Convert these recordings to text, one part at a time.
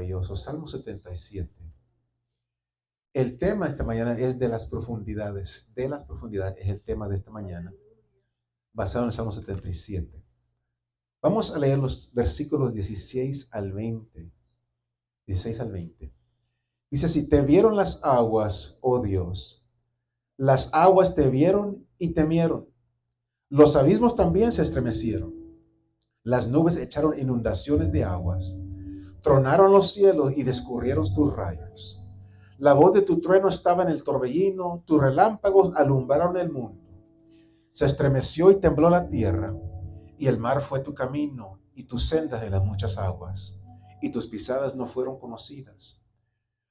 maravilloso. Salmo 77. El tema de esta mañana es de las profundidades. De las profundidades es el tema de esta mañana, basado en el Salmo 77. Vamos a leer los versículos 16 al 20. 16 al 20. Dice así: te vieron las aguas, oh Dios. Las aguas te vieron y temieron. Los abismos también se estremecieron. Las nubes echaron inundaciones de aguas. Tronaron los cielos y descurrieron tus rayos. La voz de tu trueno estaba en el torbellino, tus relámpagos alumbraron el mundo. Se estremeció y tembló la tierra, y el mar fue tu camino, y tus sendas de las muchas aguas, y tus pisadas no fueron conocidas.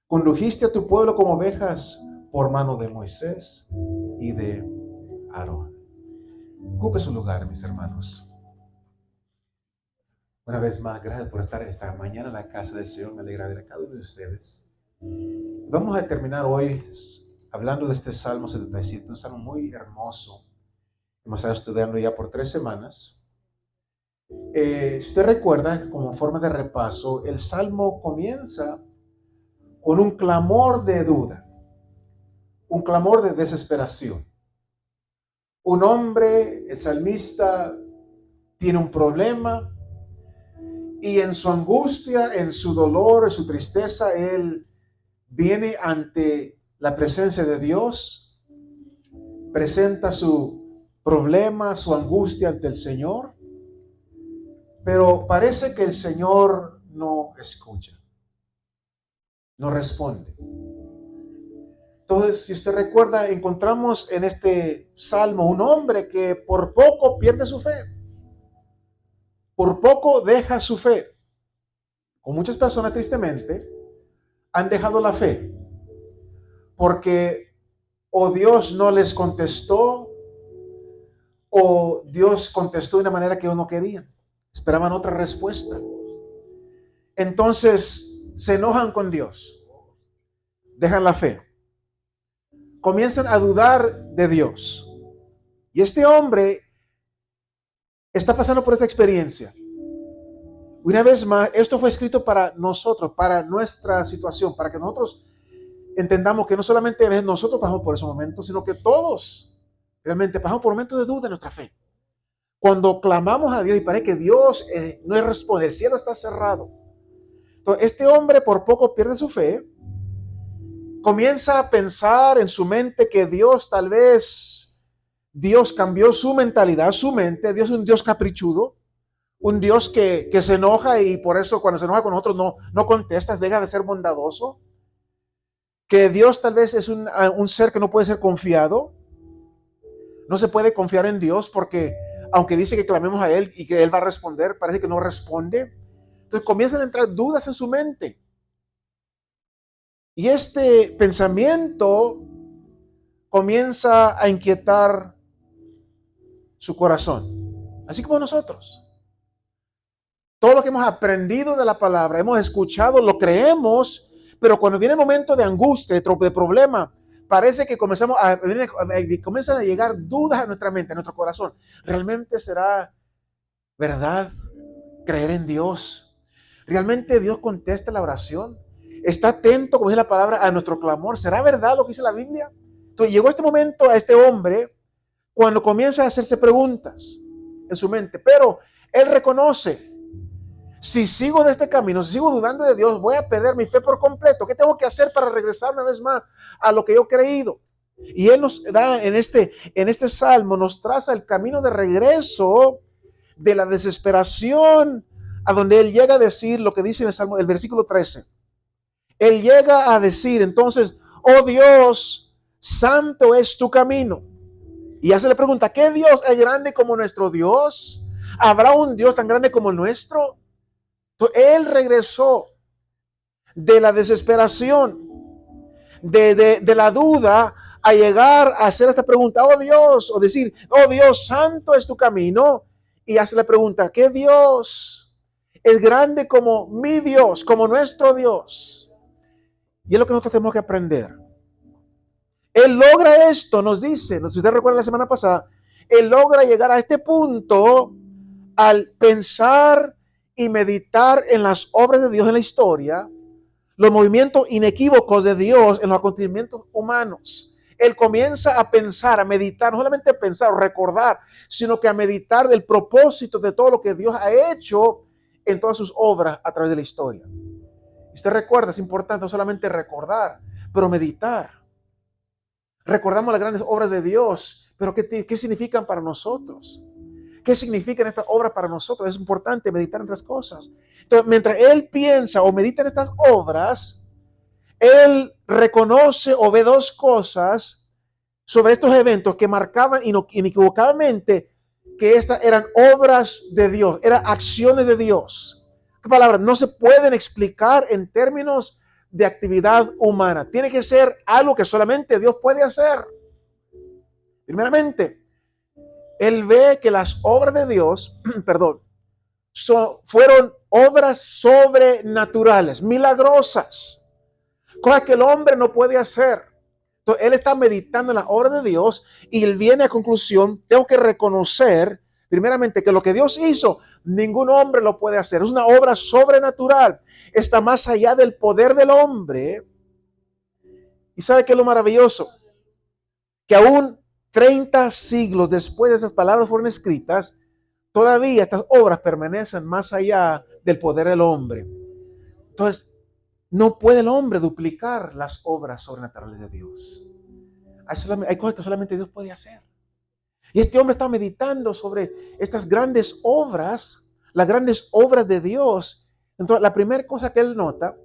Condujiste a tu pueblo como ovejas por mano de Moisés y de Aarón. Ocupe su lugar, mis hermanos. Una vez más, gracias por estar esta mañana en la casa del Señor. Me alegra ver a cada uno de ustedes. Vamos a terminar hoy hablando de este Salmo 77, un salmo muy hermoso. Hemos estado estudiando ya por 3 semanas. Si usted recuerda, como forma de repaso, el salmo comienza con un clamor de duda, un clamor de desesperación. Un hombre, el salmista, tiene un problema y en su angustia, en su dolor, en su tristeza, él viene ante la presencia de Dios, presenta su problema, su angustia ante el Señor, pero parece que el Señor no escucha, no responde. Entonces, si usted recuerda, encontramos en este salmo un hombre que por poco pierde su fe, por poco deja su fe. Con muchas personas, tristemente, han dejado la fe porque o Dios no les contestó o Dios contestó de una manera que ellos no querían. Esperaban otra respuesta. Entonces se enojan con Dios, dejan la fe, comienzan a dudar de Dios. Y este hombre está pasando por esta experiencia. Una vez más, esto fue escrito para nosotros, para nuestra situación, para que nosotros entendamos que no solamente nosotros pasamos por ese momento, sino que todos realmente pasamos por momentos de duda en nuestra fe. Cuando clamamos a Dios y parece que Dios no responde, el cielo está cerrado. Entonces, este hombre por poco pierde su fe, comienza a pensar en su mente que Dios tal vez, Dios cambió su mentalidad, su mente. Dios es un Dios caprichudo, un Dios que se enoja y por eso cuando se enoja con nosotros no contestas, deja de ser bondadoso. Que Dios tal vez es un ser que no puede ser confiado. No se puede confiar en Dios porque aunque dice que clamemos a Él y que Él va a responder, parece que no responde. Entonces comienzan a entrar dudas en su mente. Y este pensamiento comienza a inquietar su corazón. Así como nosotros. Todo lo que hemos aprendido de la palabra, hemos escuchado, lo creemos, pero cuando viene el momento de angustia, de problema, parece que comienzan a llegar dudas a nuestra mente, a nuestro corazón. ¿Realmente será verdad creer en Dios? ¿Realmente Dios contesta la oración? ¿Está atento, como dice la palabra, a nuestro clamor? ¿Será verdad lo que dice la Biblia? Entonces llegó este momento a este hombre cuando comienza a hacerse preguntas en su mente, pero él reconoce: si sigo de este camino, si sigo dudando de Dios, voy a perder mi fe por completo. ¿Qué tengo que hacer para regresar una vez más a lo que yo he creído? Y Él nos da en este salmo, nos traza el camino de regreso de la desesperación a donde Él llega a decir lo que dice en el salmo, el versículo 13. Él llega a decir entonces: oh Dios, santo es tu camino. Y hace la pregunta: ¿qué Dios es grande como nuestro Dios? ¿Habrá un Dios tan grande como el nuestro? Entonces, él regresó de la desesperación, de la duda, a llegar a hacer esta pregunta: oh Dios, o decir: oh Dios, santo es tu camino. Y hace la pregunta: ¿qué Dios es grande como mi Dios, como nuestro Dios? Y es lo que nosotros tenemos que aprender. Él logra esto, nos dice, si usted recuerda la semana pasada, él logra llegar a este punto al pensar y meditar en las obras de Dios en la historia, los movimientos inequívocos de Dios en los acontecimientos humanos. Él comienza a pensar, a meditar, no solamente a pensar o recordar, sino que a meditar del propósito de todo lo que Dios ha hecho en todas sus obras a través de la historia. Usted recuerda, es importante no solamente recordar, pero meditar. Recordamos las grandes obras de Dios, pero ¿qué significan para nosotros? ¿Qué significan estas obras para nosotros? Es importante meditar en estas cosas. Entonces, mientras él piensa o medita en estas obras, él reconoce o ve dos cosas sobre estos eventos que marcaban inequívocamente que estas eran obras de Dios, eran acciones de Dios. Estas palabras no se pueden explicar en términos de actividad humana. Tiene que ser algo que solamente Dios puede hacer. Primeramente, él ve que las obras de Dios, perdón, fueron obras sobrenaturales, milagrosas, cosas que el hombre no puede hacer. Entonces, él está meditando en la obra de Dios y él viene a conclusión, tengo que reconocer, primeramente, que lo que Dios hizo, ningún hombre lo puede hacer. Es una obra sobrenatural, está más allá del poder del hombre. ¿Y sabe qué es lo maravilloso? Que aún 30 siglos después de esas palabras fueron escritas, todavía estas obras permanecen más allá del poder del hombre. Entonces, no puede el hombre duplicar las obras sobrenaturales de Dios. Hay cosas que solamente Dios puede hacer. Y este hombre está meditando sobre estas grandes obras, las grandes obras de Dios. Entonces, la primera cosa que él nota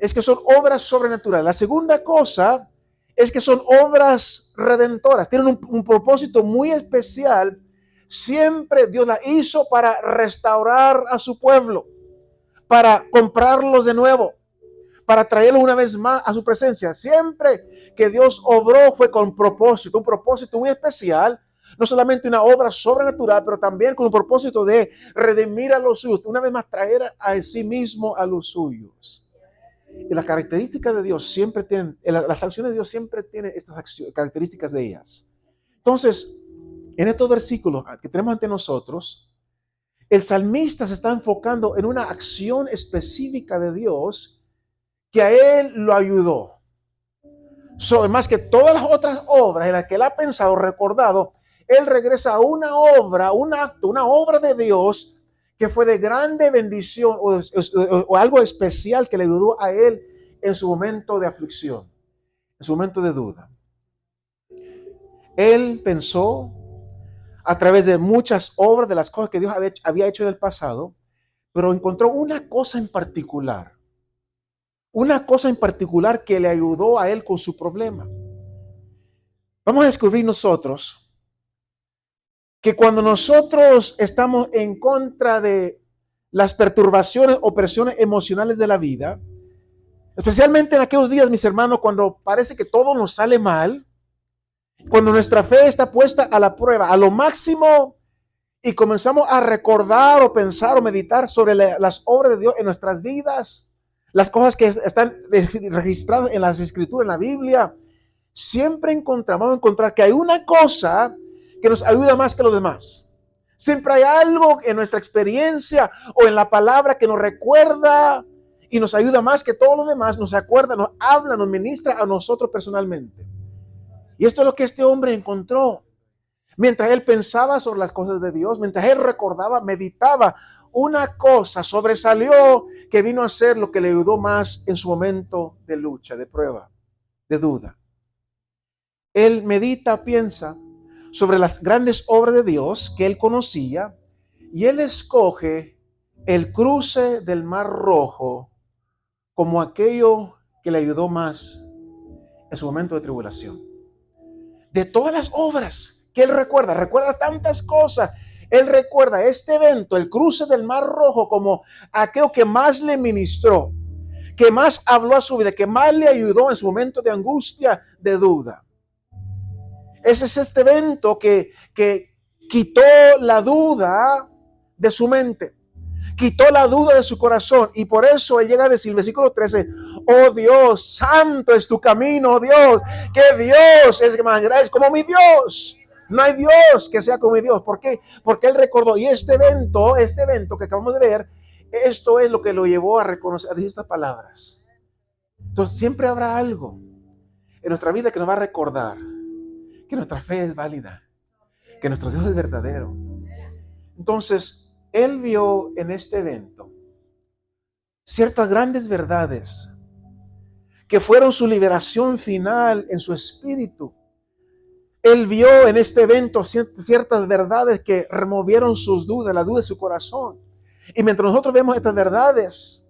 es que son obras sobrenaturales. La segunda cosa es que son obras redentoras. Tienen un propósito muy especial. Siempre Dios la hizo para restaurar a su pueblo, para comprarlos de nuevo, para traerlos una vez más a su presencia. Siempre que Dios obró fue con propósito, un propósito muy especial. No solamente una obra sobrenatural, pero también con un propósito de redimir a los suyos, una vez más traer a sí mismo a los suyos. Y las características de Dios siempre tienen, las acciones de Dios siempre tienen estas características de ellas. Entonces, en estos versículos que tenemos ante nosotros, el salmista se está enfocando en una acción específica de Dios que a él lo ayudó. Más que todas las otras obras en las que él ha pensado, recordado, él regresa a una obra, un acto, una obra de Dios que fue de grande bendición o algo especial que le ayudó a él en su momento de aflicción, en su momento de duda. Él pensó a través de muchas obras de las cosas que Dios había hecho en el pasado, pero encontró una cosa en particular que le ayudó a él con su problema. Vamos a descubrir nosotros que cuando nosotros estamos en contra de las perturbaciones o presiones emocionales de la vida, especialmente en aquellos días, mis hermanos, cuando parece que todo nos sale mal, cuando nuestra fe está puesta a la prueba, a lo máximo, y comenzamos a recordar o pensar o meditar sobre las obras de Dios en nuestras vidas, las cosas que están registradas en las escrituras, en la Biblia, siempre vamos a encontrar que hay una cosa que nos ayuda más que los demás. Siempre hay algo en nuestra experiencia o en la palabra que nos recuerda y nos ayuda más que todos los demás, nos acuerda, nos habla, nos ministra a nosotros personalmente. Y esto es lo que este hombre encontró. Mientras él pensaba sobre las cosas de Dios, mientras él recordaba, meditaba, una cosa sobresalió que vino a ser lo que le ayudó más en su momento de lucha, de prueba, de duda. Él medita, piensa sobre las grandes obras de Dios que él conocía y él escoge el cruce del Mar Rojo como aquello que le ayudó más en su momento de tribulación. De todas las obras que él recuerda tantas cosas. Él recuerda este evento, el cruce del Mar Rojo, como aquello que más le ministró, que más habló a su vida, que más le ayudó en su momento de angustia, de duda. Ese es este evento que quitó la duda de su mente, quitó la duda de su corazón, y por eso él llega a decir, versículo 13, oh Dios, santo es tu camino, oh Dios, que Dios es más grande, como mi Dios. No hay Dios que sea como mi Dios. ¿Por qué? Porque él recordó, y este evento que acabamos de ver, esto es lo que lo llevó a reconocer, a decir estas palabras. Entonces siempre habrá algo en nuestra vida que nos va a recordar que nuestra fe es válida, que nuestro Dios es verdadero. Entonces, él vio en este evento ciertas grandes verdades que fueron su liberación final en su espíritu. Él vio en este evento ciertas verdades que removieron sus dudas, la duda de su corazón. Y mientras nosotros vemos estas verdades,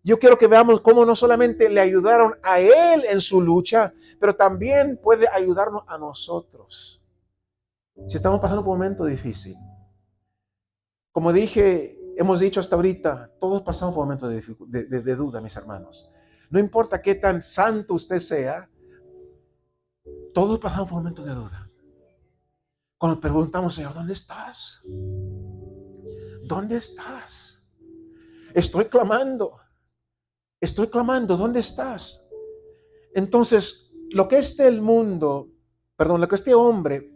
yo quiero que veamos cómo no solamente le ayudaron a él en su lucha, pero también puede ayudarnos a nosotros. Si estamos pasando por un momento difícil, como dije, hemos dicho hasta ahorita, todos pasamos por momentos de duda, mis hermanos. No importa qué tan santo usted sea, todos pasamos por momentos de duda. Cuando preguntamos, Señor, ¿dónde estás? ¿Dónde estás? Estoy clamando, ¿dónde estás? Entonces, lo que lo que este hombre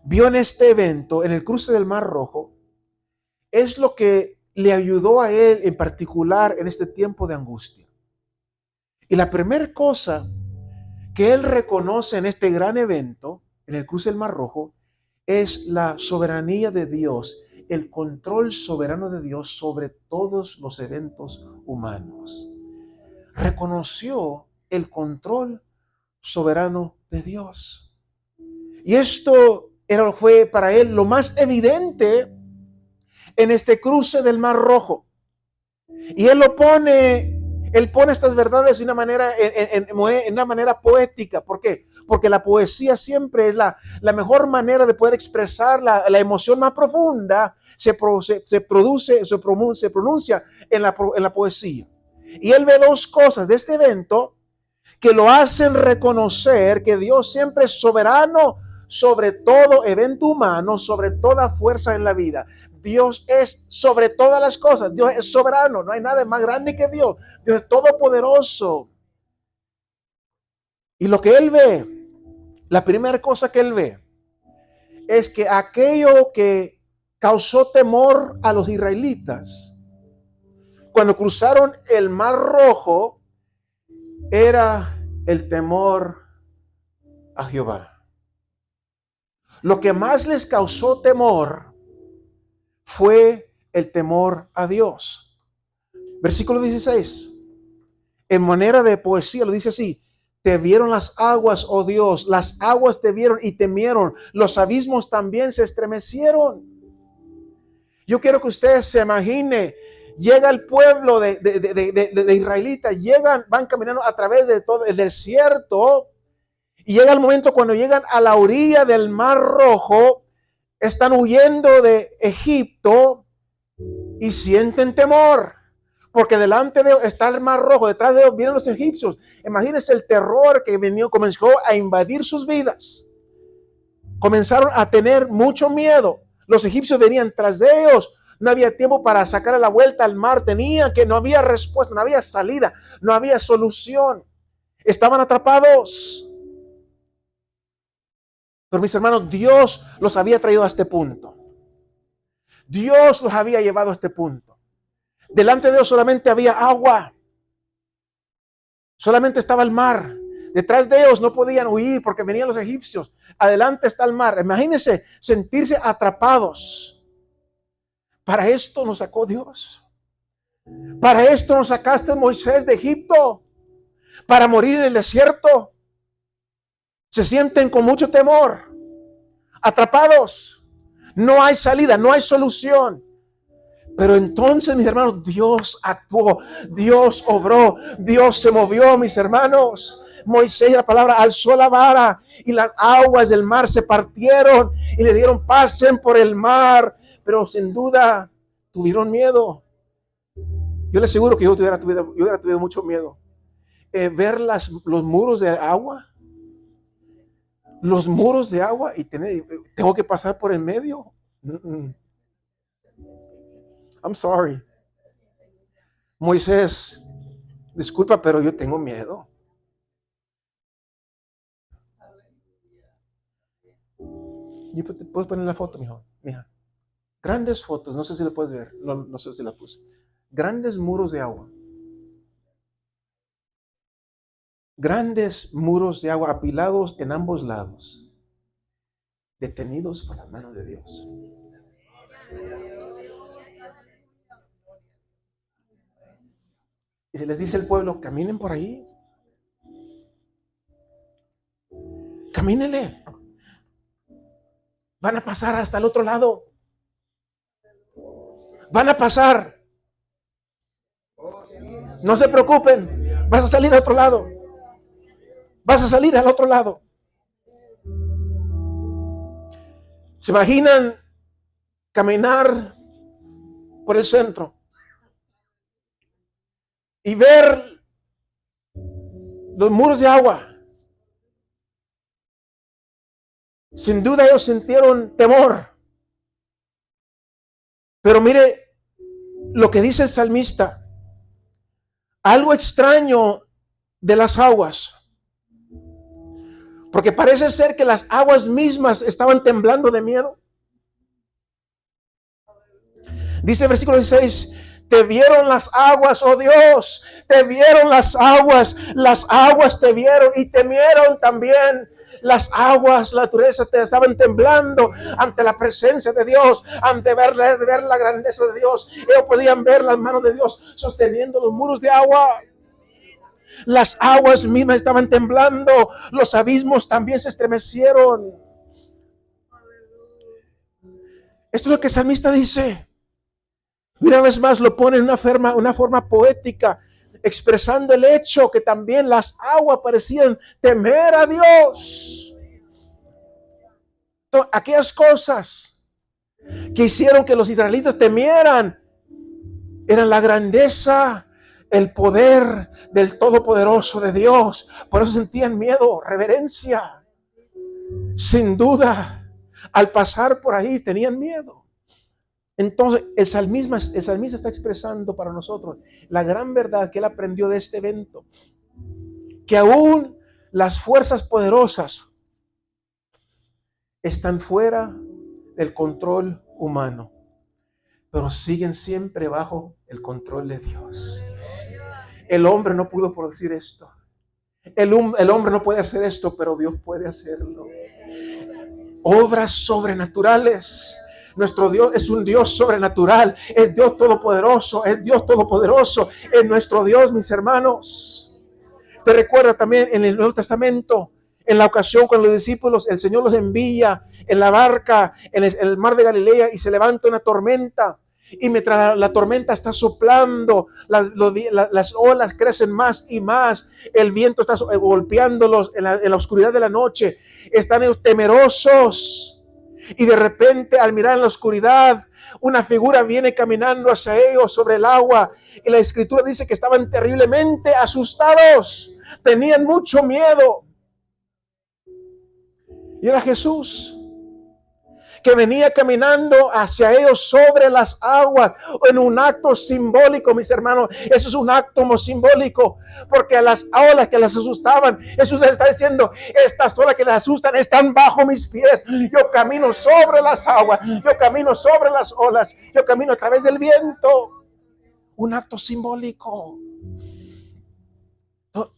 vio en este evento, en el cruce del Mar Rojo, es lo que le ayudó a él en particular en este tiempo de angustia. Y la primera cosa que él reconoce en este gran evento, en el cruce del Mar Rojo, es la soberanía de Dios, el control soberano de Dios sobre todos los eventos humanos. Reconoció el control soberano de Dios. Y esto fue para él lo más evidente en este cruce del Mar Rojo. Y él pone estas verdades de una manera, en una manera poética. ¿Por qué? Porque la poesía siempre es la mejor manera de poder expresar la emoción más profunda. Se pronuncia en la poesía. Y él ve dos cosas de este evento que lo hacen reconocer que Dios siempre es soberano sobre todo evento humano, sobre toda fuerza en la vida. Dios es sobre todas las cosas. Dios es soberano. No hay nada más grande que Dios. Dios es todopoderoso. Y lo que él ve, la primera cosa que él ve, es que aquello que causó temor a los israelitas cuando cruzaron el Mar Rojo era el temor a Jehová. Lo que más les causó temor fue el temor a Dios. Versículo 16. En manera de poesía lo dice así: te vieron las aguas, oh Dios, las aguas te vieron y temieron, los abismos también se estremecieron. Yo quiero que usted se imagine, llega el pueblo de israelitas, van caminando a través de todo el desierto, y llega el momento cuando llegan a la orilla del Mar Rojo, están huyendo de Egipto y sienten temor. Porque delante de ellos está el Mar Rojo, detrás de ellos vienen los egipcios. Imagínense el terror que comenzó a invadir sus vidas. Comenzaron a tener mucho miedo. Los egipcios venían tras de ellos. No había tiempo para sacar la vuelta al mar. No había respuesta, no había salida, no había solución. Estaban atrapados. Pero mis hermanos, Dios los había traído a este punto. Dios los había llevado a este punto. Delante de ellos solamente había agua. Solamente estaba el mar. Detrás de ellos no podían huir porque venían los egipcios. Adelante está el mar. Imagínense sentirse atrapados. Para esto nos sacó Dios. Para esto nos sacaste, Moisés, de Egipto. Para morir en el desierto. Se sienten con mucho temor. Atrapados. No hay salida, no hay solución. Pero entonces, mis hermanos, Dios actuó, Dios obró, Dios se movió, mis hermanos. Moisés, la palabra, alzó la vara y las aguas del mar se partieron y le dieron pasen por el mar. Pero sin duda tuvieron miedo. Yo les aseguro que yo hubiera tenido mucho miedo. Ver los muros de agua. Los muros de agua y tengo que pasar por el medio. I'm sorry. Moisés, disculpa, pero yo tengo miedo. ¿Y puedes poner la foto, mijo? Mija. Grandes fotos, no sé si la puedes ver. No sé si la puse. Grandes muros de agua. Grandes muros de agua apilados en ambos lados, detenidos por las manos de Dios. Y se les dice al pueblo, caminen por ahí, camínenle, van a pasar hasta el otro lado, van a pasar, no se preocupen, vas a salir al otro lado, vas a salir al otro lado. ¿Se imaginan caminar por el centro y ver los muros de agua? Sin duda ellos sintieron temor. Pero mire lo que dice el salmista. Algo extraño de las aguas. Porque parece ser que las aguas mismas estaban temblando de miedo. Dice el versículo 16, te vieron las aguas, oh Dios, te vieron las aguas te vieron y temieron también. Las aguas, la naturaleza te estaban temblando ante la presencia de Dios, ante ver la grandeza de Dios. Ellos podían ver las manos de Dios sosteniendo los muros de agua. Las aguas mismas estaban temblando, los abismos también se estremecieron. Esto es lo que el salmista dice. Una vez más lo pone en una forma poética, expresando el hecho que también las aguas parecían temer a Dios. Aquellas cosas que hicieron que los israelitas temieran eran la grandeza, el poder del Todopoderoso de Dios. Por eso sentían miedo, reverencia. Sin duda, al pasar por ahí tenían miedo. Entonces el salmista está expresando para nosotros la gran verdad que él aprendió de este evento, que aún las fuerzas poderosas están fuera del control humano, pero siguen siempre bajo el control de Dios. El hombre no pudo producir esto, el hombre no puede hacer esto, pero Dios puede hacerlo. Obras sobrenaturales. Nuestro Dios es un Dios sobrenatural, es Dios todopoderoso, es nuestro Dios, mis hermanos. Te recuerda también en el Nuevo Testamento, en la ocasión cuando los discípulos, el Señor los envía en la barca, en el mar de Galilea, y se levanta una tormenta. Y mientras la tormenta está soplando, las olas crecen más y más, el viento está golpeándolos en la oscuridad de la noche. Están ellos temerosos. Y de repente, al mirar en la oscuridad, una figura viene caminando hacia ellos sobre el agua. Y la escritura dice que estaban terriblemente asustados. Tenían mucho miedo. Y era Jesús, que venía caminando hacia ellos sobre las aguas, en un acto simbólico, mis hermanos. Eso es un acto simbólico, porque a las olas que las asustaban, Jesús les está diciendo, estas olas que las asustan están bajo mis pies. Yo camino sobre las aguas, yo camino sobre las olas, yo camino a través del viento. Un acto simbólico.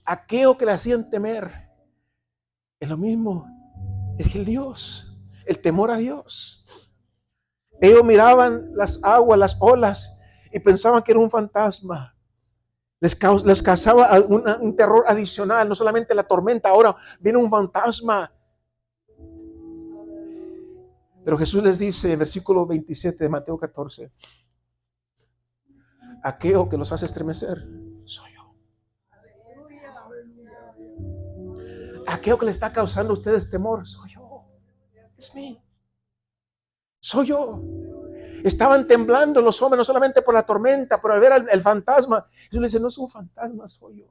Aquello que le hacían temer es lo mismo, es el Dios. El temor a Dios. Ellos miraban las aguas, las olas, y pensaban que era un fantasma. Les causaba un terror adicional. No solamente la tormenta, ahora viene un fantasma. Pero Jesús les dice, en versículo 27 de Mateo 14, aquello que los hace estremecer soy yo. Aquello que le está causando a ustedes temor soy yo. Es mí. Soy yo. Estaban temblando los hombres, no solamente por la tormenta, pero al ver el fantasma. Jesús le dice, no es un fantasma, soy yo.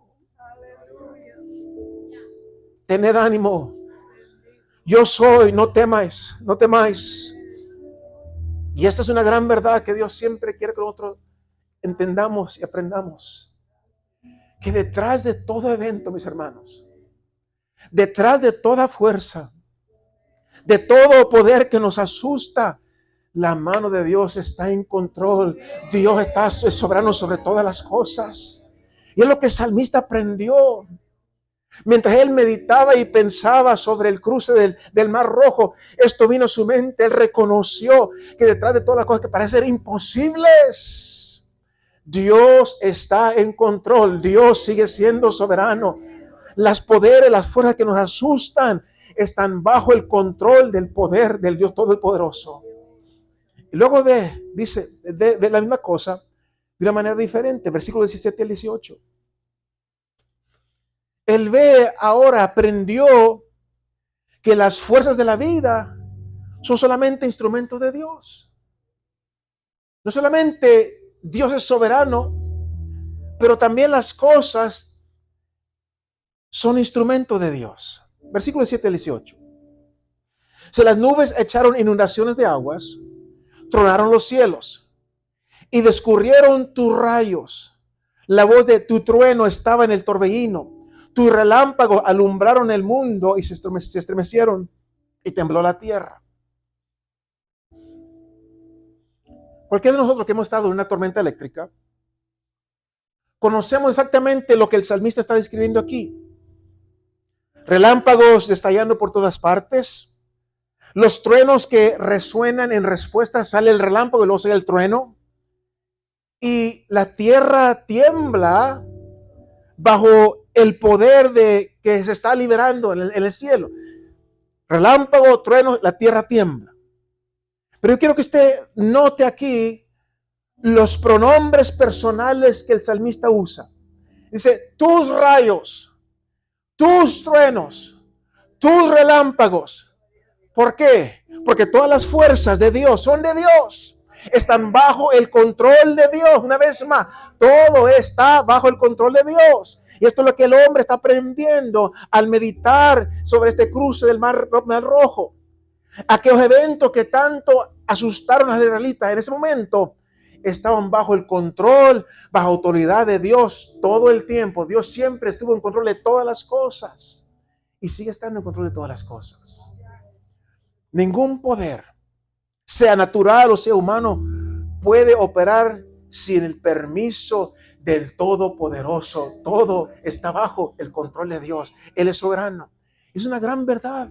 Tened ánimo. Yo soy, no temáis, no temáis. Y esta es una gran verdad que Dios siempre quiere que nosotros entendamos y aprendamos. Que detrás de todo evento, mis hermanos, detrás de toda fuerza, de todo poder que nos asusta, la mano de Dios está en control. Dios está soberano sobre todas las cosas. Y es lo que el salmista aprendió. Mientras él meditaba y pensaba sobre el cruce del Mar Rojo, esto vino a su mente. Él reconoció que detrás de todas las cosas que parecen imposibles, Dios está en control. Dios sigue siendo soberano. Las poderes, las fuerzas que nos asustan están bajo el control del poder del Dios Todopoderoso. Y luego dice de la misma cosa, de una manera diferente, versículo 17 al 18. Él aprendió que las fuerzas de la vida son solamente instrumentos de Dios. No solamente Dios es soberano, pero también las cosas son instrumentos de Dios. Versículo 7 al 18. Si las nubes echaron inundaciones de aguas, tronaron los cielos y descurrieron tus rayos. La voz de tu trueno estaba en el torbellino. Tus relámpagos alumbraron el mundo y se estremecieron y tembló la tierra. Cualquiera de nosotros que hemos estado en una tormenta eléctrica, conocemos exactamente lo que el salmista está describiendo aquí. Relámpagos estallando por todas partes, los truenos que resuenan en respuesta, sale el relámpago y luego sale el trueno, y la tierra tiembla bajo el poder de que se está liberando en el cielo. Relámpago, trueno, la tierra tiembla. Pero yo quiero que usted note aquí los pronombres personales que el salmista usa. Dice, tus rayos, tus truenos, tus relámpagos. ¿Por qué? Porque todas las fuerzas de Dios son de Dios. Están bajo el control de Dios. Una vez más, todo está bajo el control de Dios. Y esto es lo que el hombre está aprendiendo al meditar sobre este cruce del Mar Rojo. Aquellos eventos que tanto asustaron a los israelitas en ese momento estaban bajo el control, bajo autoridad de Dios todo el tiempo. Dios siempre estuvo en control de todas las cosas y sigue estando en control de todas las cosas. Ningún poder, sea natural o sea humano, puede operar sin el permiso del Todopoderoso. Todo está bajo el control de Dios. Él es soberano. Es una gran verdad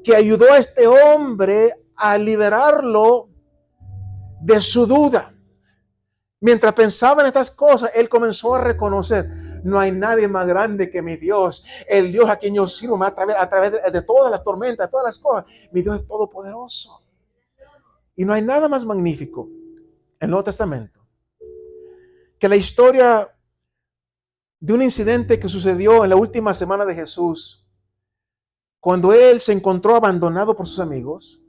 que ayudó a este hombre a liberarlo de su duda. Mientras pensaba en estas cosas, él comenzó a reconocer, no hay nadie más grande que mi Dios, el Dios a quien yo sirvo a través de todas las tormentas, de todas las cosas. Mi Dios es todopoderoso. Y no hay nada más magnífico en el Nuevo Testamento que la historia de un incidente que sucedió en la última semana de Jesús, cuando él se encontró abandonado por sus amigos,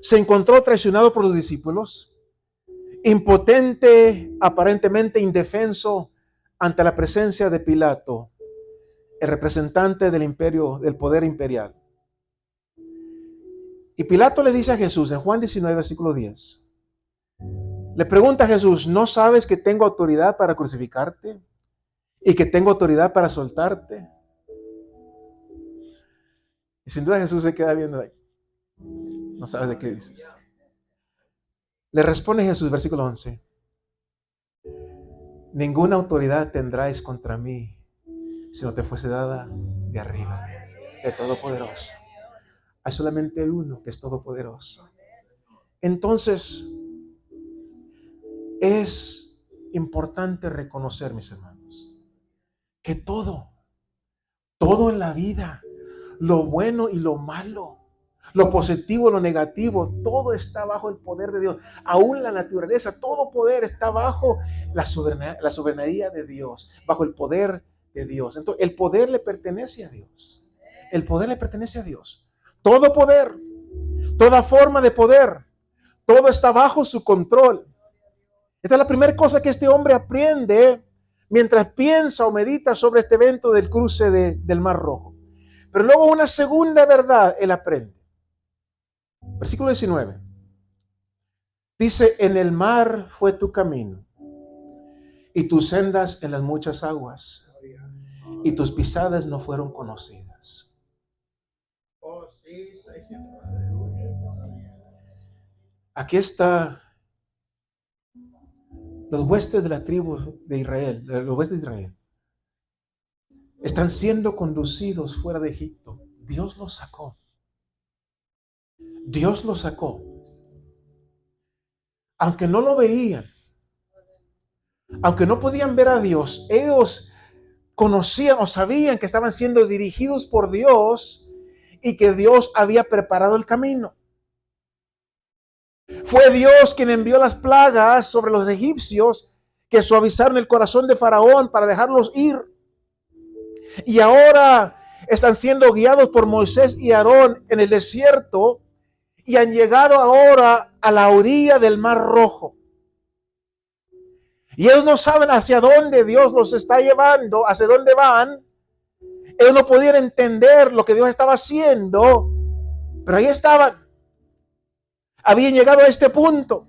se encontró traicionado por los discípulos, impotente, aparentemente indefenso ante la presencia de Pilato, el representante del imperio, del poder imperial. Y Pilato le dice a Jesús en Juan 19, versículo 10, le pregunta a Jesús, ¿no sabes que tengo autoridad para crucificarte y que tengo autoridad para soltarte? Y sin duda Jesús se queda viendo ahí. No sabes de qué dices. Le responde Jesús, versículo 11, ninguna autoridad tendráis contra mí si no te fuese dada de arriba, del Todopoderoso. Hay solamente uno que es todopoderoso. Entonces, es importante reconocer, mis hermanos, que todo en la vida, lo bueno y lo malo, lo positivo y lo negativo, todo está bajo el poder de Dios. Aún la naturaleza, todo poder está bajo la soberanía de Dios, bajo el poder de Dios. Entonces, el poder le pertenece a Dios. El poder le pertenece a Dios. Todo poder, toda forma de poder, todo está bajo su control. Esta es la primera cosa que este hombre aprende mientras piensa o medita sobre este evento del cruce del Mar Rojo. Pero luego una segunda verdad él aprende. Versículo 19. Dice, en el mar fue tu camino y tus sendas en las muchas aguas y tus pisadas no fueron conocidas. Aquí está los huestes de la tribu de Israel, los huestes de Israel. Están siendo conducidos fuera de Egipto. Dios los sacó. Dios los sacó. Aunque no lo veían, aunque no podían ver a Dios, ellos conocían o sabían que estaban siendo dirigidos por Dios y que Dios había preparado el camino. Fue Dios quien envió las plagas sobre los egipcios que suavizaron el corazón de Faraón para dejarlos ir. Y ahora están siendo guiados por Moisés y Aarón en el desierto y han llegado ahora a la orilla del Mar Rojo. Y ellos no saben hacia dónde Dios los está llevando, hacia dónde van. Ellos no podían entender lo que Dios estaba haciendo, pero ahí estaban. Habían llegado a este punto.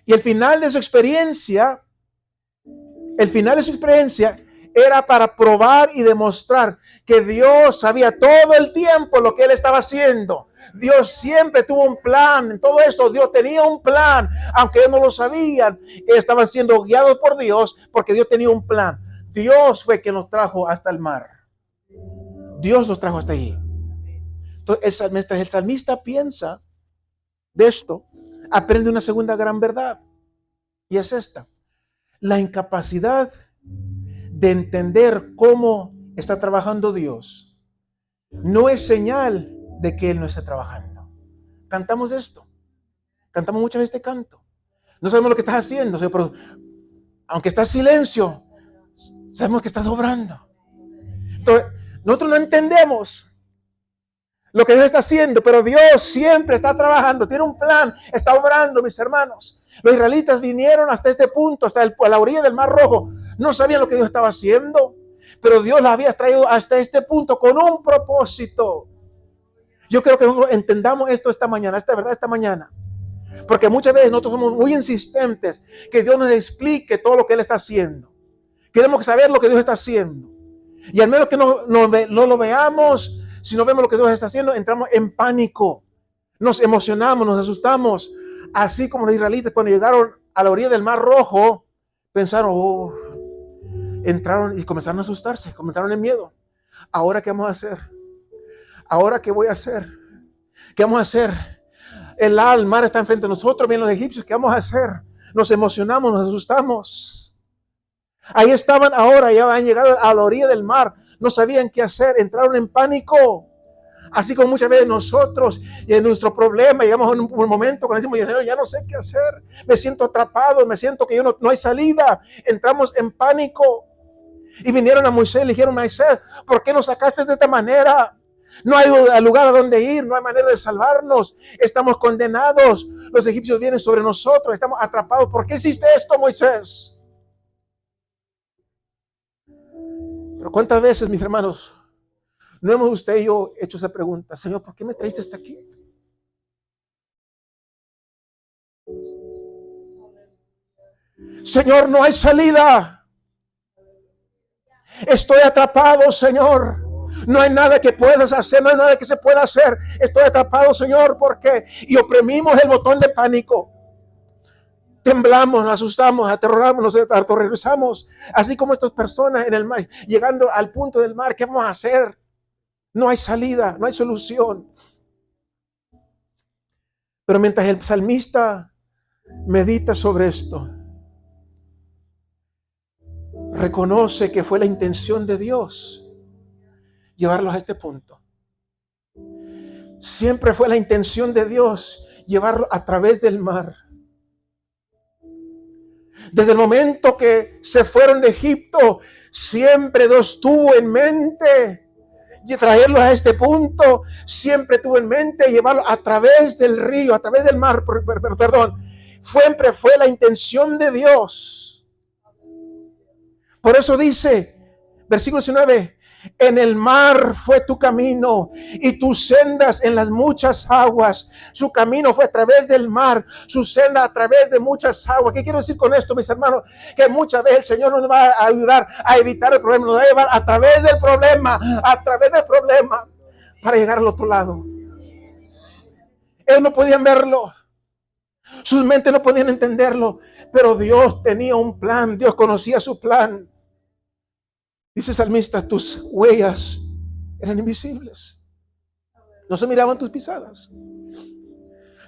Y el final de su experiencia era para probar y demostrar que Dios sabía todo el tiempo lo que Él estaba haciendo. Dios siempre tuvo un plan. En todo esto Dios tenía un plan. Aunque ellos no lo sabían, estaban siendo guiados por Dios porque Dios tenía un plan. Dios fue quien los trajo hasta el mar. Dios los trajo hasta allí. Entonces, mientras el salmista piensa de esto, aprende una segunda gran verdad. Y es esta: la incapacidad de entender cómo está trabajando Dios no es señal de que Él no está trabajando. Cantamos esto. Cantamos muchas veces este canto. No sabemos lo que estás haciendo, pero aunque está en silencio, sabemos que estás obrando. Entonces, nosotros no entendemos lo que Dios está haciendo, pero Dios siempre está trabajando, tiene un plan, está obrando, mis hermanos. Los israelitas vinieron hasta este punto, hasta la orilla del Mar Rojo. No sabían lo que Dios estaba haciendo, pero Dios los había traído hasta este punto con un propósito. Yo creo que nosotros entendamos esto esta mañana, esta verdad esta mañana. Porque muchas veces nosotros somos muy insistentes que Dios nos explique todo lo que Él está haciendo. Queremos saber lo que Dios está haciendo. Y al menos que no lo veamos, si no vemos lo que Dios está haciendo, entramos en pánico. Nos emocionamos, nos asustamos. Así como los israelitas cuando llegaron a la orilla del Mar Rojo, pensaron, entraron y comenzaron a asustarse, comenzaron en miedo. ¿Ahora qué vamos a hacer? ¿Ahora qué voy a hacer? ¿Qué vamos a hacer? El mar está enfrente de nosotros, vienen los egipcios, ¿qué vamos a hacer? Nos emocionamos, nos asustamos. Ahí estaban ahora, ya han llegado a la orilla del mar, no sabían qué hacer, entraron en pánico. Así como muchas veces nosotros y en nuestro problema llegamos a un momento cuando decimos, Señor, ya no sé qué hacer, me siento atrapado, me siento que no hay salida, entramos en pánico. Y vinieron a Moisés y le dijeron, Moisés, ¿por qué nos sacaste de esta manera? No hay lugar a donde ir, no hay manera de salvarnos, estamos condenados, los egipcios vienen sobre nosotros, estamos atrapados. ¿Por qué hiciste esto, Moisés? Pero ¿cuántas veces, mis hermanos, no hemos usted y yo hecho esa pregunta? Señor, ¿por qué me traiste hasta aquí? Señor, no hay salida. Estoy atrapado, Señor. No hay nada que puedas hacer, no hay nada que se pueda hacer. Estoy atrapado, Señor, ¿por qué? Y oprimimos el botón de pánico. Temblamos, nos asustamos, aterroramos, nos aterrorizamos. Así como estas personas en el mar, llegando al punto del mar, ¿qué vamos a hacer? No hay salida, no hay solución. Pero mientras el salmista medita sobre esto, reconoce que fue la intención de Dios llevarlos a este punto. Siempre fue la intención de Dios llevarlo a través del mar. Desde el momento que se fueron de Egipto, siempre Dios tuvo en mente y traerlos a este punto. Siempre tuvo en mente llevarlos a través del río, a través del mar, perdón. Siempre fue la intención de Dios. Por eso dice, versículo 19, en el mar fue tu camino y tus sendas en las muchas aguas. Su camino fue a través del mar, su senda a través de muchas aguas. ¿Qué quiero decir con esto, mis hermanos? Que muchas veces el Señor nos va a ayudar a evitar el problema, nos va a llevar a través del problema, para llegar al otro lado. Ellos no podían verlo, sus mentes no podían entenderlo, pero Dios tenía un plan, Dios conocía su plan. Dice el salmista, tus huellas eran invisibles. No se miraban tus pisadas.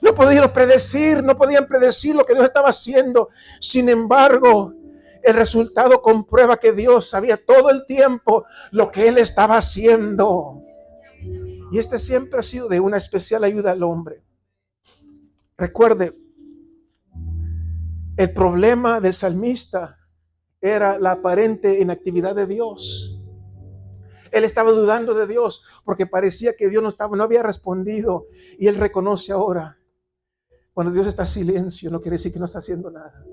No podían predecir lo que Dios estaba haciendo. Sin embargo, el resultado comprueba que Dios sabía todo el tiempo lo que Él estaba haciendo. Y este siempre ha sido de una especial ayuda al hombre. Recuerde, el problema del salmista era la aparente inactividad de Dios. Él estaba dudando de Dios porque parecía que Dios no había respondido. Y él reconoce ahora, cuando Dios está en silencio, no quiere decir que no está haciendo nada.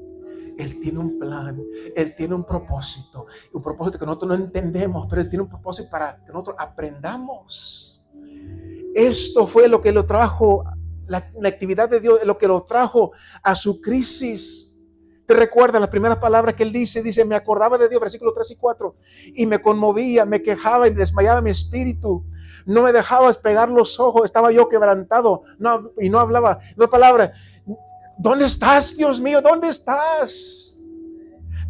Él tiene un plan, Él tiene un propósito que nosotros no entendemos, pero Él tiene un propósito para que nosotros aprendamos. Esto fue lo que lo trajo, la actividad de Dios, lo que lo trajo a su crisis. ¿Te recuerdas las primeras palabras que Él dice? Dice, me acordaba de Dios, versículos 3 y 4, y me conmovía, me quejaba y me desmayaba mi espíritu. No me dejaba despegar los ojos, estaba yo quebrantado, y no hablaba. No palabra. ¿Dónde estás, Dios mío? ¿Dónde estás?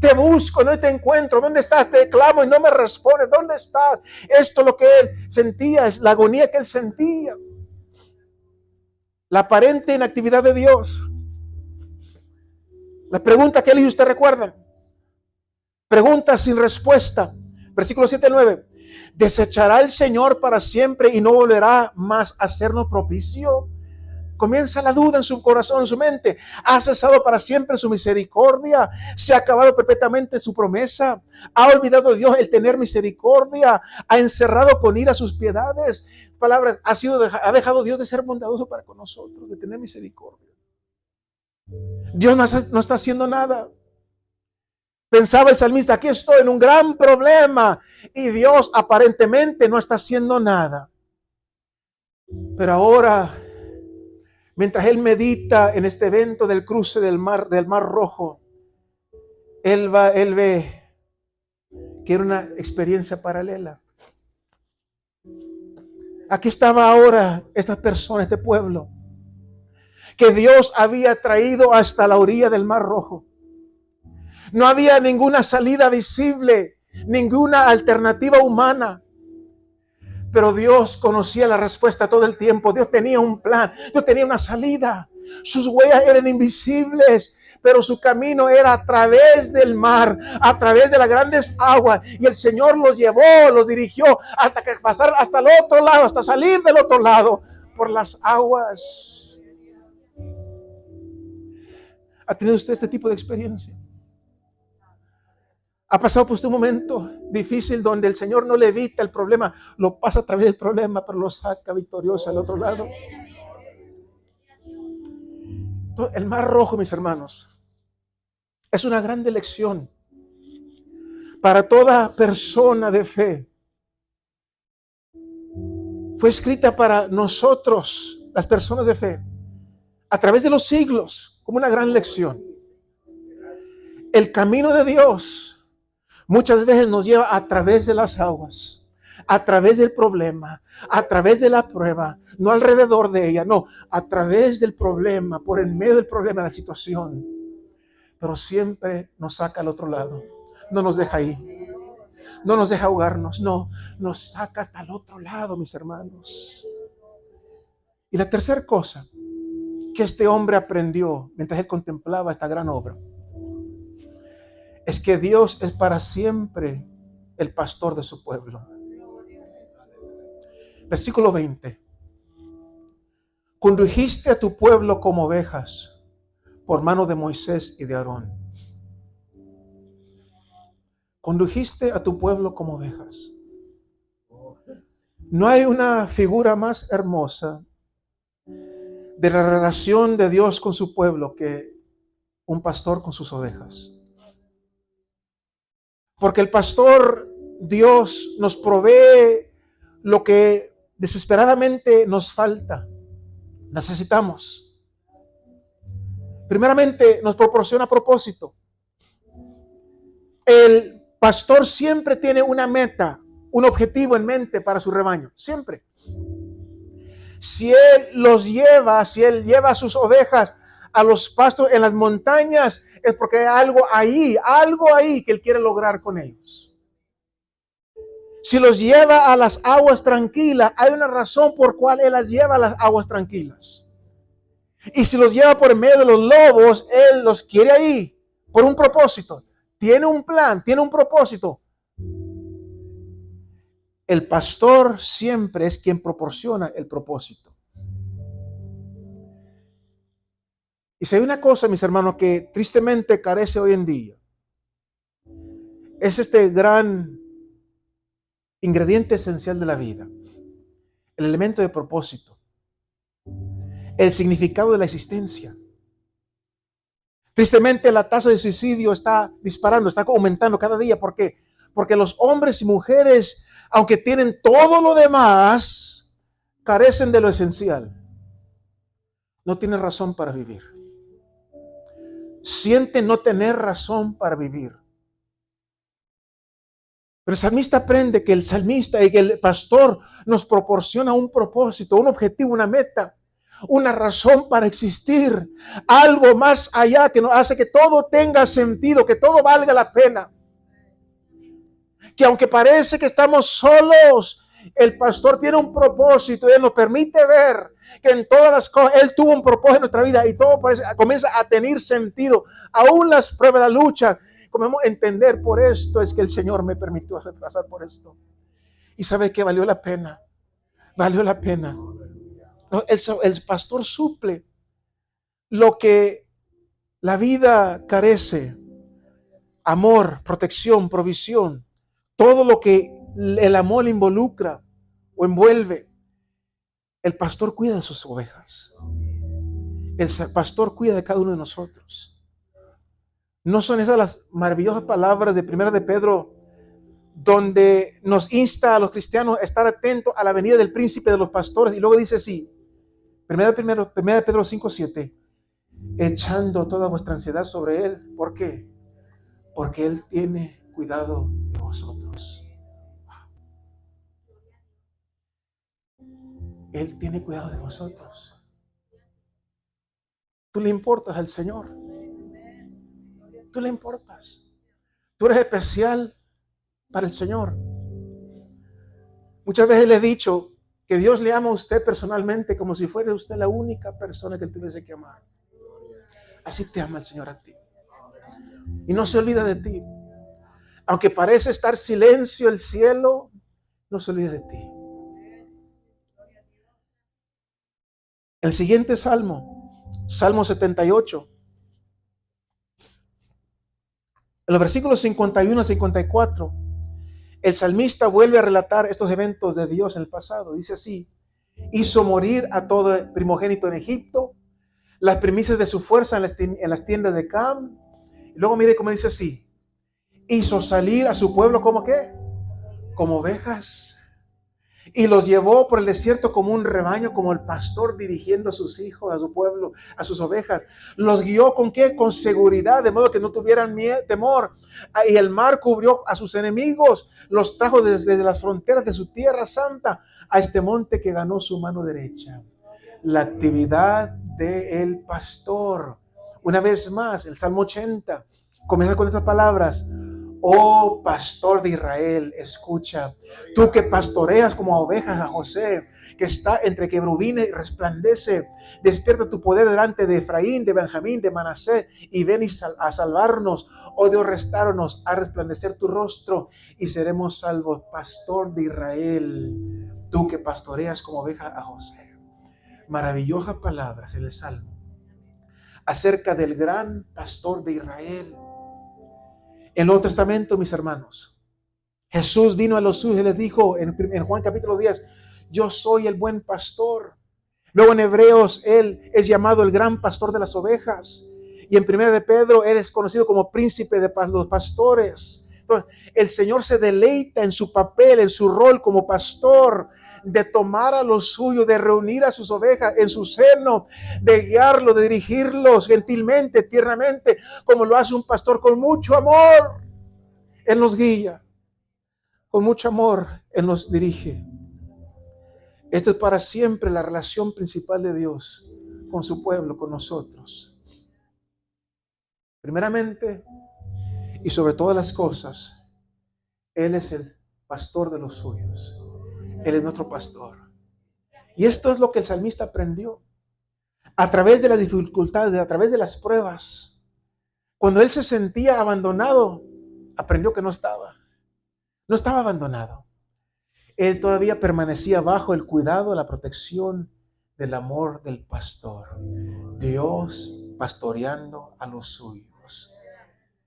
Te busco, no te encuentro. ¿Dónde estás? Te clamo y no me respondes. ¿Dónde estás? Esto es lo que él sentía, es la agonía que él sentía. La aparente inactividad de Dios. La pregunta que él y usted recuerdan. Pregunta sin respuesta. Versículo 7-9. ¿Desechará el Señor para siempre y no volverá más a hacernos propicio? Comienza la duda en su corazón, en su mente. ¿Ha cesado para siempre su misericordia? ¿Se ha acabado perpetuamente su promesa? ¿Ha olvidado Dios el tener misericordia? ¿Ha encerrado con ira sus piedades? Palabras, ha dejado Dios de ser bondadoso para con nosotros, de tener misericordia. Dios no está haciendo nada. Pensaba el salmista, aquí estoy en un gran problema y Dios aparentemente no está haciendo nada. Pero ahora, mientras él medita en este evento del cruce del mar Rojo, él ve que era una experiencia paralela. Aquí estaba ahora esta persona, este pueblo, que Dios había traído hasta la orilla del Mar Rojo. No había ninguna salida visible, ninguna alternativa humana. Pero Dios conocía la respuesta todo el tiempo. Dios tenía un plan, Dios tenía una salida. Sus huellas eran invisibles, pero su camino era a través del mar, a través de las grandes aguas. Y el Señor los llevó, los dirigió hasta que pasar hasta el otro lado, hasta salir del otro lado por las aguas. ¿Ha tenido usted este tipo de experiencia? ¿Ha pasado por un momento difícil donde el Señor no le evita el problema, lo pasa a través del problema, pero lo saca victorioso al otro lado? El Mar Rojo, mis hermanos, es una gran lección para toda persona de fe. Fue escrita para nosotros, las personas de fe, a través de los siglos, como una gran lección. El camino de Dios muchas veces nos lleva a través de las aguas, a través del problema, a través de la prueba, no alrededor de ella, no, a través del problema, por el medio del problema, la situación. Pero siempre nos saca al otro lado, no nos deja ahí, no nos deja ahogarnos, no, nos saca hasta el otro lado, mis hermanos. Y la tercera cosa que este hombre aprendió mientras él contemplaba esta gran obra es que Dios es para siempre el pastor de su pueblo. Versículo 20. Condujiste a tu pueblo como ovejas por mano de Moisés y de Aarón. Condujiste a tu pueblo como ovejas. No hay una figura más hermosa de la relación de Dios con su pueblo que un pastor con sus ovejas. Porque el pastor, Dios, nos provee lo que desesperadamente nos falta, necesitamos. Primeramente, nos proporciona propósito. El pastor siempre tiene una meta, un objetivo en mente para su rebaño, siempre. Si él lleva a sus ovejas a los pastos en las montañas, es porque hay algo ahí que él quiere lograr con ellos. Si los lleva a las aguas tranquilas, hay una razón por cual Él las lleva a las aguas tranquilas. Y si los lleva por medio de los lobos, Él los quiere ahí por un propósito. Tiene un plan, tiene un propósito. El pastor siempre es quien proporciona el propósito. Y si hay una cosa, mis hermanos, que tristemente carece hoy en día, es este gran ingrediente esencial de la vida, el elemento de propósito, el significado de la existencia. Tristemente la tasa de suicidio está disparando, está aumentando cada día. ¿Por qué? Porque los hombres y mujeres, aunque tienen todo lo demás, carecen de lo esencial. No tienen razón para vivir. Sienten no tener razón para vivir. Pero el salmista aprende que el salmista y que el pastor nos proporciona un propósito, un objetivo, una meta, una razón para existir, algo más allá que nos hace que todo tenga sentido, que todo valga la pena. Que aunque parece que estamos solos, el pastor tiene un propósito y Él nos permite ver que en todas las cosas Él tuvo un propósito en nuestra vida y todo comienza a tener sentido. Aún las pruebas, la lucha, comenzamos a entender, por esto es que el Señor me permitió pasar por esto. Y sabe que valió la pena, valió la pena. El pastor suple lo que la vida carece: amor, protección, provisión, todo lo que el amor involucra o envuelve. El pastor cuida de sus ovejas. El pastor cuida de cada uno de nosotros. No son esas las maravillosas palabras de Primera de Pedro, donde nos insta a los cristianos a estar atentos a la venida del príncipe de los pastores. Y luego dice así, Primera de Pedro 5:7, echando toda vuestra ansiedad sobre Él. ¿Por qué? Porque Él tiene cuidado de vosotros. Él tiene cuidado de vosotros. Tú le importas al Señor. Tú le importas. Tú eres especial para el Señor. Muchas veces le he dicho que Dios le ama a usted personalmente como si fuera usted la única persona que Él tuviese que amar. Así te ama el Señor a ti. Y no se olvida de ti. Aunque parece estar silencio el cielo, no se olvide de ti. El siguiente salmo, Salmo 78. En los versículos 51 a 54, el salmista vuelve a relatar estos eventos de Dios en el pasado. Dice así: hizo morir a todo primogénito en Egipto, las primicias de su fuerza en las tiendas de Cam. Y luego mire cómo dice así: hizo salir a su pueblo como qué, como ovejas, y los llevó por el desierto como un rebaño, como el pastor dirigiendo a sus hijos, a su pueblo, a sus ovejas. Los guió con qué, con seguridad, de modo que no tuvieran temor. Y el mar cubrió a sus enemigos, los trajo desde las fronteras de su tierra santa a este monte que ganó su mano derecha. La actividad del pastor. Una vez más, el Salmo 80 comienza con estas palabras: oh pastor de Israel, escucha, tú que pastoreas como ovejas a José, que está entre querubines y resplandece, despierta tu poder delante de Efraín, de Benjamín, de Manasés, y ven a salvarnos, oh Dios, restáranos, a resplandecer tu rostro y seremos salvos. Pastor de Israel, tú que pastoreas como oveja a José. Maravillosas palabras en el Salmo acerca del gran pastor de Israel. En el Nuevo Testamento, mis hermanos, Jesús vino a los suyos y les dijo en Juan capítulo 10, yo soy el buen pastor. Luego en Hebreos, Él es llamado el gran pastor de las ovejas. Y en Primera de Pedro, Él es conocido como príncipe de los pastores. Entonces, el Señor se deleita en su papel, en su rol como pastor, de tomar a los suyos, de reunir a sus ovejas en su seno, de guiarlos, de dirigirlos gentilmente, tiernamente, como lo hace un pastor con mucho amor. Él nos guía, con mucho amor, Él nos dirige. Esto es para siempre la relación principal de Dios con su pueblo, con nosotros. Primeramente y sobre todas las cosas, Él es el pastor de los suyos. Él es nuestro pastor. Y esto es lo que el salmista aprendió. A través de las dificultades, a través de las pruebas. Cuando él se sentía abandonado, aprendió que no estaba abandonado. Él todavía permanecía bajo el cuidado, la protección del amor del pastor. Dios pastoreando a los suyos.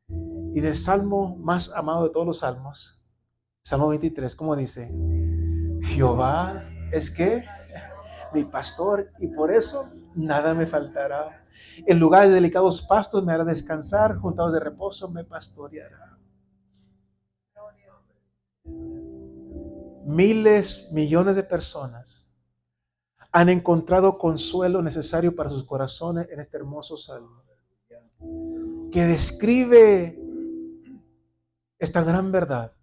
Y en el salmo más amado de todos los salmos, Salmo 23, ¿cómo dice? Jehová es que mi pastor, y por eso nada me faltará. En lugares de delicados pastos me hará descansar, junto a aguas de reposo me pastoreará. Miles, millones de personas han encontrado consuelo necesario para sus corazones en este hermoso salmo, que describe esta gran verdad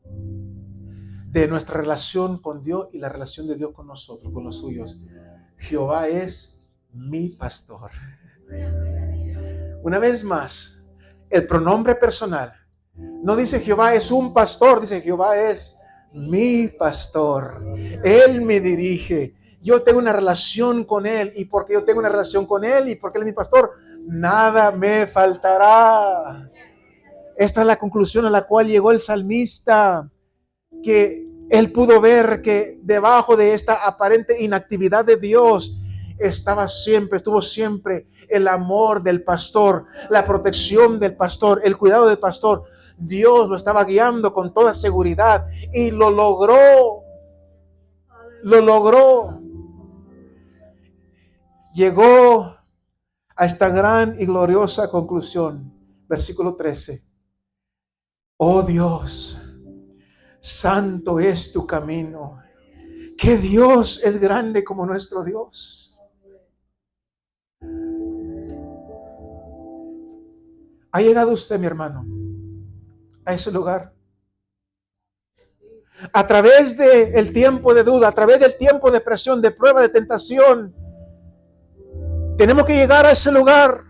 de nuestra relación con Dios y la relación de Dios con nosotros, con los suyos. Jehová es mi pastor. Una vez más, el pronombre personal no dice Jehová es un pastor, dice Jehová es mi pastor. Él me dirige. Yo tengo una relación con Él, y porque yo tengo una relación con Él y porque Él es mi pastor, nada me faltará. Esta es la conclusión a la cual llegó el salmista, que él pudo ver que debajo de esta aparente inactividad de Dios estuvo siempre el amor del pastor, la protección del pastor, el cuidado del pastor. Dios lo estaba guiando con toda seguridad y lo logró. Lo logró. Llegó a esta gran y gloriosa conclusión. Versículo 13. Oh Dios, santo es tu camino. Que Dios es grande como nuestro Dios. ¿Ha llegado usted, mi hermano, a ese lugar? A través del tiempo de duda, a través del tiempo de presión, de prueba, de tentación, tenemos que llegar a ese lugar.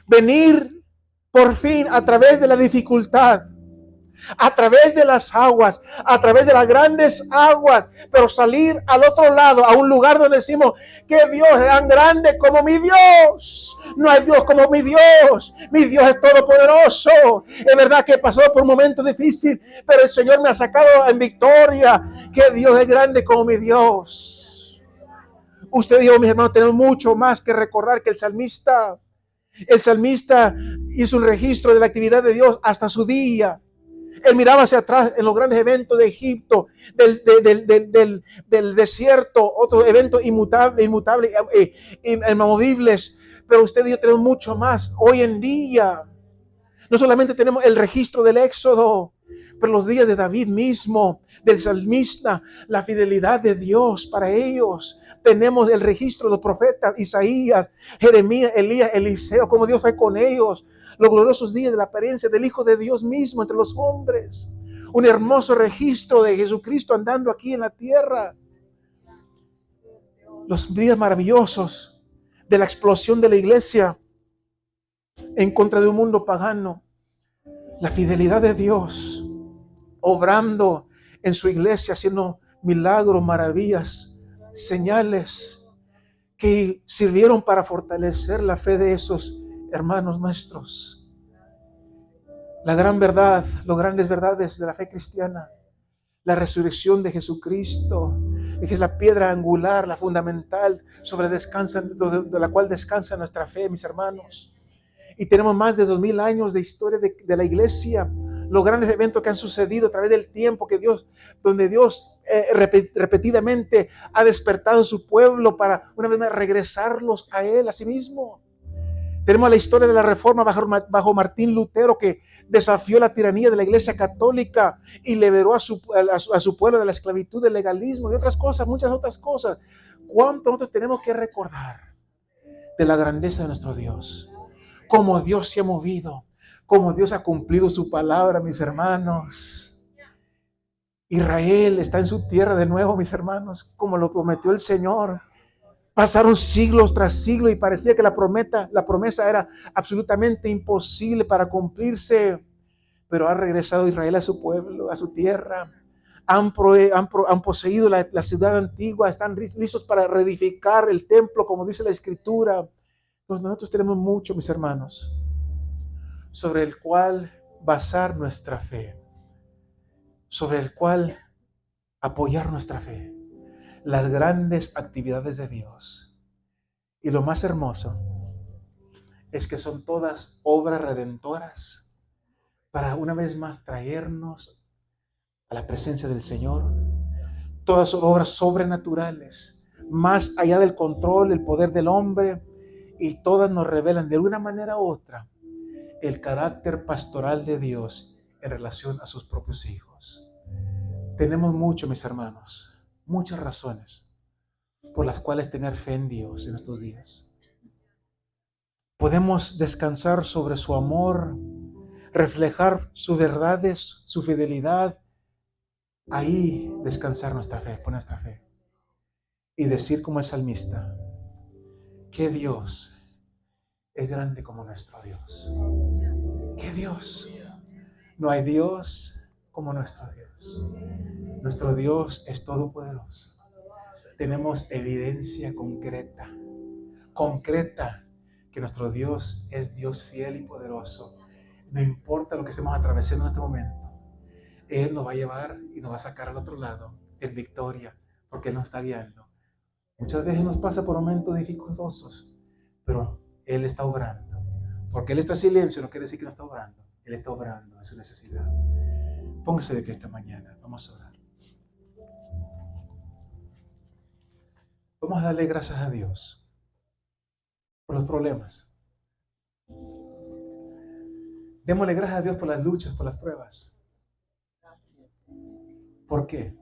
Venir por fin a través de la dificultad, a través de las aguas, a través de las grandes aguas, pero salir al otro lado, a un lugar donde decimos que Dios es tan grande como mi Dios. No hay Dios como mi Dios. Mi Dios es todopoderoso. Es verdad que he pasado por un momento difícil, pero el Señor me ha sacado en victoria. Que Dios es grande como mi Dios. Usted y yo, mis hermanos, tenemos mucho más que recordar que el salmista. El salmista hizo un registro de la actividad de Dios hasta su día. Él miraba hacia atrás en los grandes eventos de Egipto, del desierto, otros eventos inmutables, inamovibles. Pero usted y yo tenemos mucho más hoy en día. No solamente tenemos el registro del Éxodo, pero los días de David mismo, del salmista, la fidelidad de Dios para ellos. Tenemos el registro de los profetas, Isaías, Jeremías, Elías, Eliseo, como Dios fue con ellos. Los gloriosos días de la apariencia del Hijo de Dios mismo entre los hombres. Un hermoso registro de Jesucristo andando aquí en la tierra. Los días maravillosos de la explosión de la iglesia en contra de un mundo pagano. La fidelidad de Dios obrando en su iglesia, haciendo milagros, maravillas, señales que sirvieron para fortalecer la fe de esos hermanos nuestros. La gran verdad, las grandes verdades de la fe cristiana, la resurrección de Jesucristo, que es la piedra angular, la fundamental de la cual descansa nuestra fe, mis hermanos. Y tenemos más de 2000 años de historia de la iglesia, los grandes eventos que han sucedido a través del tiempo, donde Dios repetidamente ha despertado a su pueblo para una vez más regresarlos a Él, a sí mismo. Tenemos la historia de la Reforma bajo Martín Lutero, que desafió la tiranía de la Iglesia Católica y liberó a su pueblo de la esclavitud, del legalismo y otras cosas, muchas otras cosas. ¿Cuánto nosotros tenemos que recordar de la grandeza de nuestro Dios? Cómo Dios se ha movido, cómo Dios ha cumplido su palabra, mis hermanos. Israel está en su tierra de nuevo, mis hermanos, como lo prometió el Señor. Pasaron siglos tras siglos y parecía que la promesa era absolutamente imposible para cumplirse. pero ha regresado Israel a su pueblo, a su tierra. Han poseído la ciudad antigua, están listos para reedificar el templo, como dice la Escritura. Pues nosotros tenemos mucho, mis hermanos, sobre el cual basar nuestra fe, sobre el cual apoyar nuestra fe, las grandes actividades de Dios. Y lo más hermoso es que son todas obras redentoras para una vez más traernos a la presencia del Señor. Todas son obras sobrenaturales, más allá del control, el poder del hombre, y todas nos revelan de una manera u otra el carácter pastoral de Dios en relación a sus propios hijos. Tenemos mucho, mis hermanos, muchas razones por las cuales tener fe en Dios en estos días. Podemos descansar sobre su amor, reflejar sus verdades, su fidelidad. Ahí descansar nuestra fe, poner nuestra fe. Y decir como el salmista, que Dios es grande como nuestro Dios. Que Dios. No hay Dios como nuestro Dios. Nuestro Dios es todopoderoso. Tenemos evidencia concreta, que nuestro Dios es Dios fiel y poderoso. No importa lo que estemos atravesando en este momento, Él nos va a llevar y nos va a sacar al otro lado en victoria, porque Él nos está guiando. Muchas veces nos pasa por momentos dificultosos, pero Él está obrando. Porque Él está en silencio no quiere decir que no está obrando. Él está obrando en su necesidad. Póngase de pie esta mañana. Vamos a orar. Vamos a darle gracias a Dios por los problemas. Démosle gracias a Dios por las luchas, por las pruebas. ¿Por qué?